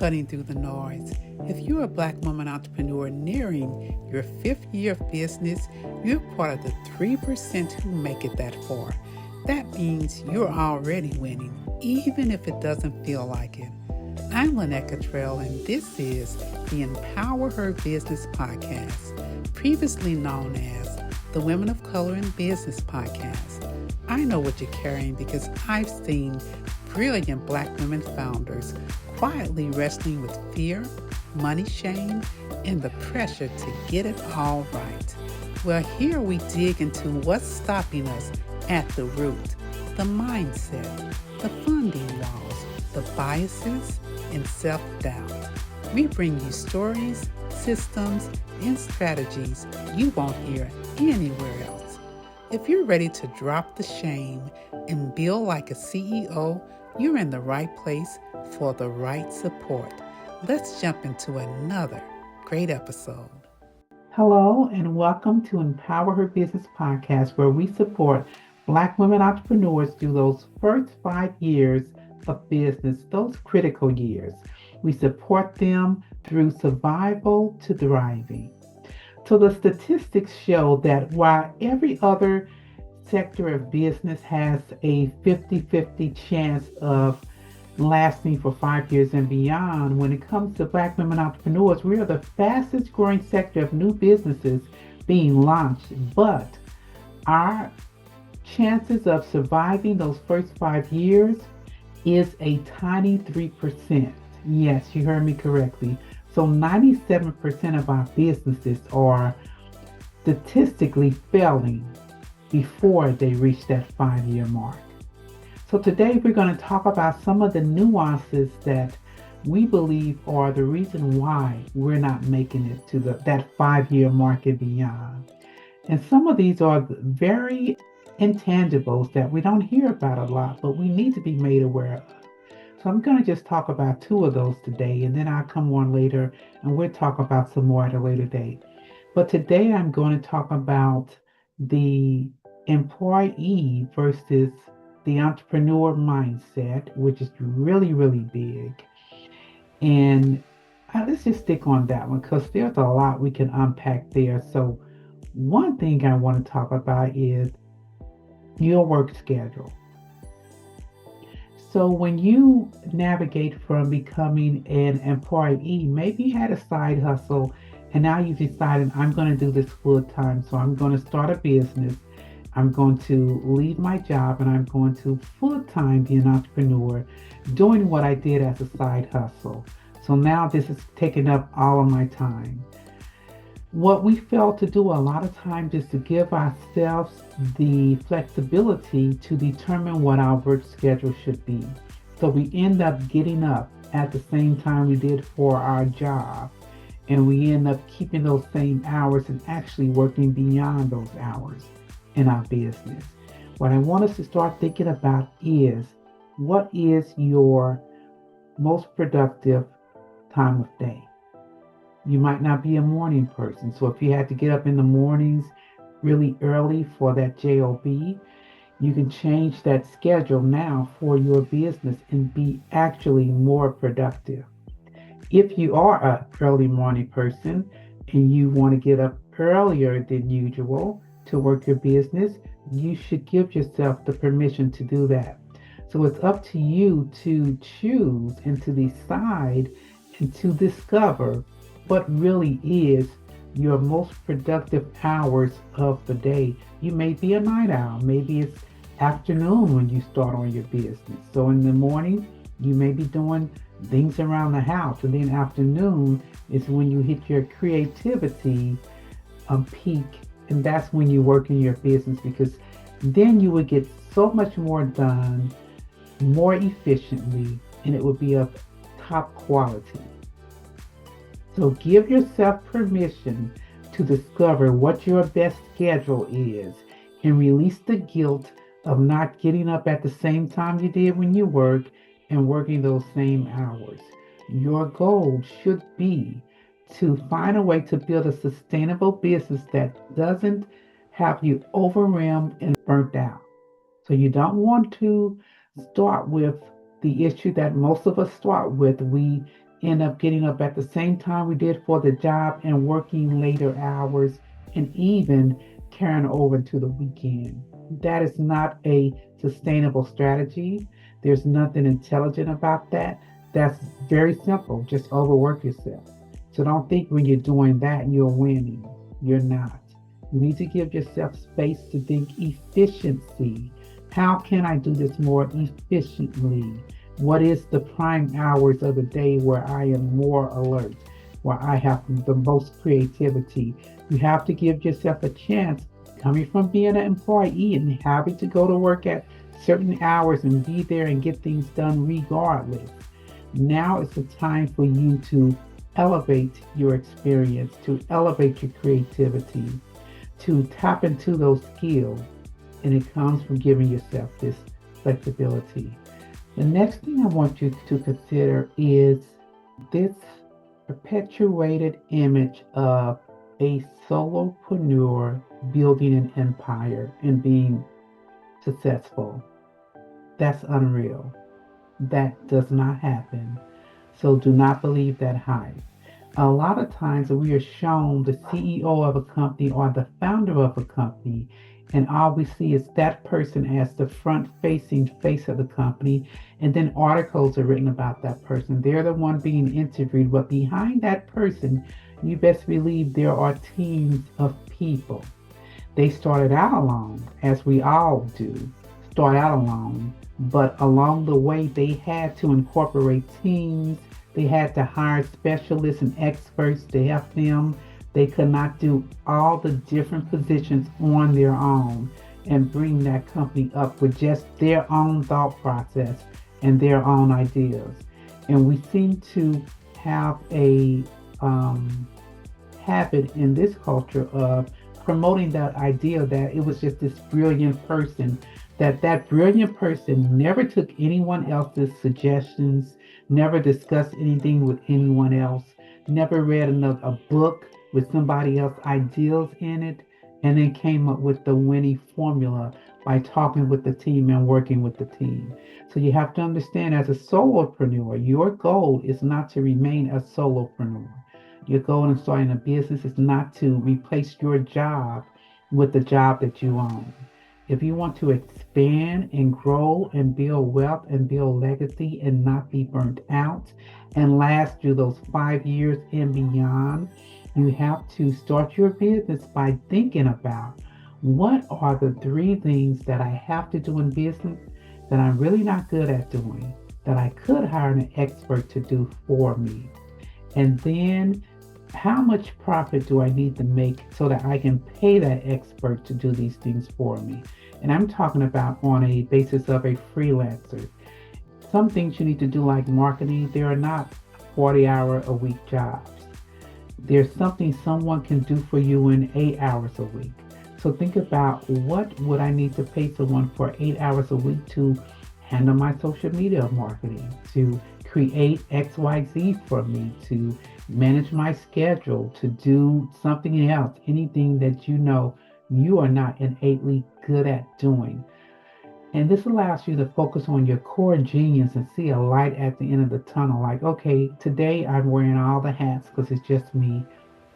cutting through the noise. If you're a Black woman entrepreneur nearing your 5th year of business, you're part of the 3% who make it that far. That means you're already winning, even if it doesn't feel like it. I'm Lynette Cottrell, and this is the Empower Her Business Podcast, previously known as the Women of Color in Business Podcast. I know what you're carrying because I've seen brilliant Black women founders quietly wrestling with fear, money shame, and the pressure to get it all right. Well, here we dig into what's stopping us at the root, the mindset, the funding walls, the biases, and self-doubt. We bring you stories, systems, and strategies you won't hear anywhere else. If you're ready to drop the shame and build like a CEO, you're in the right place for the right support. Let's jump into another great episode. Hello, and welcome to Empower Her Business Podcast, where we support Black women entrepreneurs through those first 5 years of business, those critical years. We support them through survival to thriving. So the statistics show that while every other sector of business has a 50-50 chance of lasting for 5 years and beyond, when it comes to Black women entrepreneurs, we are the fastest growing sector of new businesses being launched. But our chances of surviving those first 5 years is a tiny 3%. Yes, you heard me correctly. So 97% of our businesses are statistically failing before they reach that 5-year mark. So today we're going to talk about some of the nuances that we believe are the reason why we're not making it to that 5-year mark and beyond. And some of these are very intangibles that we don't hear about a lot, but we need to be made aware of. So I'm going to just talk about 2 of those today, and then I'll come on later and we'll talk about some more at a later date. But today I'm going to talk about the employee versus the entrepreneur mindset, which is really, really big. And let's just stick on that one because there's a lot we can unpack there. So one thing I want to talk about is your work schedule. So when you navigate from becoming an employee, maybe you had a side hustle and now you've decided, I'm going to do this full time. So I'm going to start a business. I'm going to leave my job and I'm going to full time be an entrepreneur doing what I did as a side hustle. So now this is taking up all of my time. What we fail to do a lot of times is to give ourselves the flexibility to determine what our work schedule should be. So we end up getting up at the same time we did for our job, and we end up keeping those same hours and actually working beyond those hours in our business. What I want us to start thinking about is, what is your most productive time of day? You might not be a morning person. So if you had to get up in the mornings really early for that job, you can change that schedule now for your business and be actually more productive. If you are an early morning person and you want to get up earlier than usual to work your business, you should give yourself the permission to do that. So it's up to you to choose and to decide and to discover what really is your most productive hours of the day. You may be a night owl. Maybe it's afternoon when you start on your business. So in the morning, you may be doing things around the house. And then afternoon is when you hit your creativity peak. And that's when you work in your business, because then you would get so much more done more efficiently, and it would be of top quality. So give yourself permission to discover what your best schedule is and release the guilt of not getting up at the same time you did when you work and working those same hours. Your goal should be to find a way to build a sustainable business that doesn't have you overwhelmed and burnt out. So you don't want to start with the issue that most of us start with. We end up getting up at the same time we did for the job and working later hours and even carrying over to the weekend. That is not a sustainable strategy. There's nothing intelligent about that. That's very simple. Just overwork yourself. So don't think when you're doing that you're winning. You're not. You need to give yourself space to think efficiency. How can I do this more efficiently? What is the prime hours of the day where I am more alert, where I have the most creativity? You have to give yourself a chance coming from being an employee and having to go to work at certain hours and be there and get things done regardless. Now is the time for you to elevate your experience, to elevate your creativity, to tap into those skills. And it comes from giving yourself this flexibility. The next thing I want you to consider is this perpetuated image of a solopreneur building an empire and being successful. That's unreal. That does not happen. So do not believe that hype. A lot of times we are shown the CEO of a company or the founder of a company, and all we see is that person as the front facing face of the company, and then articles are written about that person. They're the one being interviewed, but behind that person, you best believe there are teams of people. They started out alone, as we all do, start out alone, but along the way, they had to incorporate teams. They had to hire specialists and experts to help them. They could not do all the different positions on their own and bring that company up with just their own thought process and their own ideas. And we seem to have a habit in this culture of promoting that idea that it was just this brilliant person, that brilliant person never took anyone else's suggestions, never discussed anything with anyone else, never read a book with somebody else's ideas in it, and then came up with the winning formula by talking with the team and working with the team. So you have to understand, as a solopreneur, your goal is not to remain a solopreneur. Your goal in starting a business is not to replace your job with the job that you own. If you want to expand and grow and build wealth and build legacy and not be burnt out and last through those 5 years and beyond, you have to start your business by thinking about what are the three things that I have to do in business that I'm really not good at doing, that I could hire an expert to do for me. And then how much profit do I need to make so that I can pay that expert to do these things for me? And I'm talking about on a basis of a freelancer. Some things you need to do, like marketing, they are not 40-hour-a-week jobs. There's something someone can do for you in 8 hours a week. So think about, what would I need to pay someone for 8 hours a week to handle my social media marketing, to create XYZ for me, to manage my schedule, to do something else, anything that you know you are not innately good at doing. And this allows you to focus on your core genius and see a light at the end of the tunnel. Like, okay, today I'm wearing all the hats because it's just me.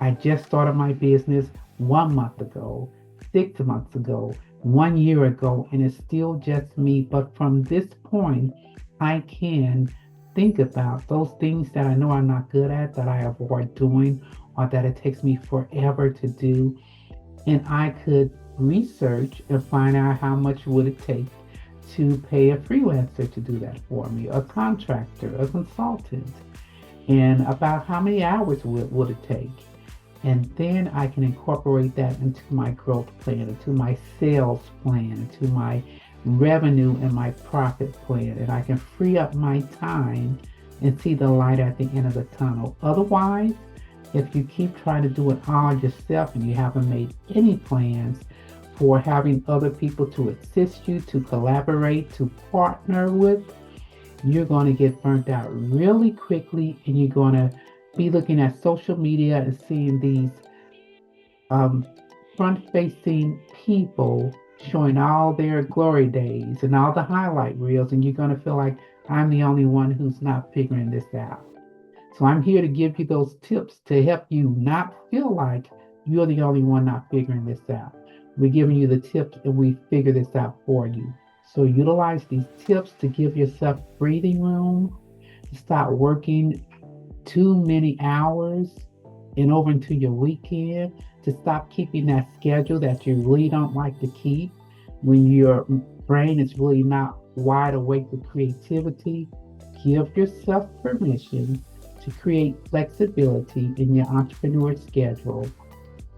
I just started my business 1 month ago, 6 months ago, 1 year ago, and it's still just me. But from this point, I can think about those things that I know I'm not good at, that I avoid doing, or that it takes me forever to do. And I could research and find out how much would it take to pay a freelancer to do that for me, a contractor, a consultant, and about how many hours would it take. And then I can incorporate that into my growth plan, into my sales plan, into my revenue and my profit plan. And I can free up my time and see the light at the end of the tunnel. Otherwise, if you keep trying to do it all yourself and you haven't made any plans for having other people to assist you, to collaborate, to partner with, you're going to get burnt out really quickly, and you're going to be looking at social media and seeing these front-facing people showing all their glory days and all the highlight reels, and you're going to feel like I'm the only one who's not figuring this out. So I'm here to give you those tips to help you not feel like you're the only one not figuring this out. We're giving you the tips and we figure this out for you. So utilize these tips to give yourself breathing room, to stop working too many hours and over into your weekend, to stop keeping that schedule that you really don't like to keep when your brain is really not wide awake with creativity. Give yourself permission to create flexibility in your entrepreneur schedule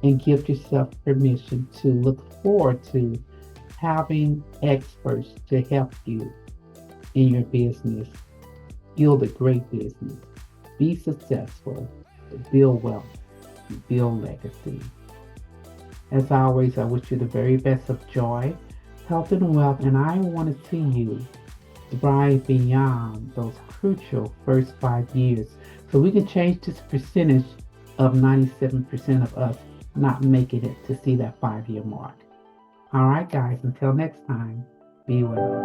and give yourself permission to look forward to having experts to help you in your business. Build a great business. Be successful. Build wealth. Build legacy. As always, I wish you the very best of joy, health, and wealth, and I want to see you thrive beyond those crucial first 5 years so we can change this percentage of 97% of us not making it to see that 5-year mark. All right, guys, until next time, be well.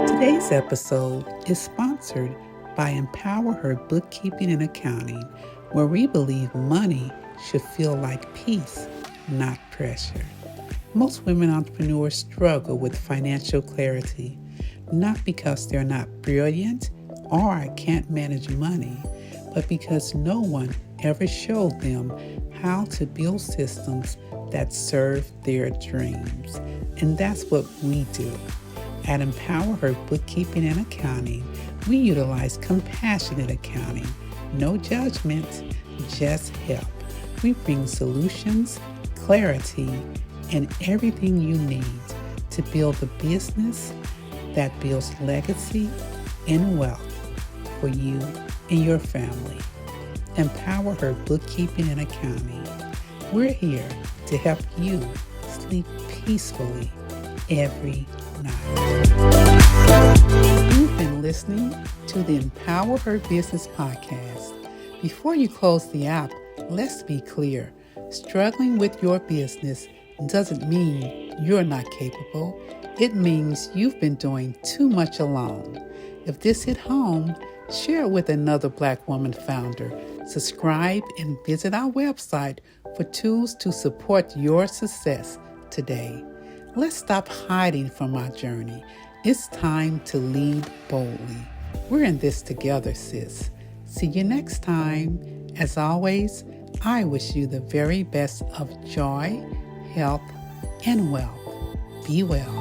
Today's episode is sponsored by EmpowerHER Bookkeeping and Accounting, where we believe money should feel like peace, not pressure. Most women entrepreneurs struggle with financial clarity, not because they're not brilliant or can't manage money, but because no one ever showed them how to build systems that serve their dreams. And that's what we do. At EmpowerHER Bookkeeping and Accounting, we utilize compassionate accounting, no judgment, just help. We bring solutions, clarity, and everything you need to build a business that builds legacy and wealth for you and your family. EmpowerHER Bookkeeping and Accounting. We're here to help you sleep peacefully every night. You've been listening to the EmpowerHER Business Podcast. Before you close the app, let's be clear. Struggling with your business doesn't mean you're not capable. It means you've been doing too much alone. If this hit home, share it with another Black woman founder. Subscribe and visit our website for tools to support your success today. Let's stop hiding from our journey. It's time to lead boldly. We're in this together, sis. See you next time. As always, I wish you the very best of joy, health, and wealth. Be well.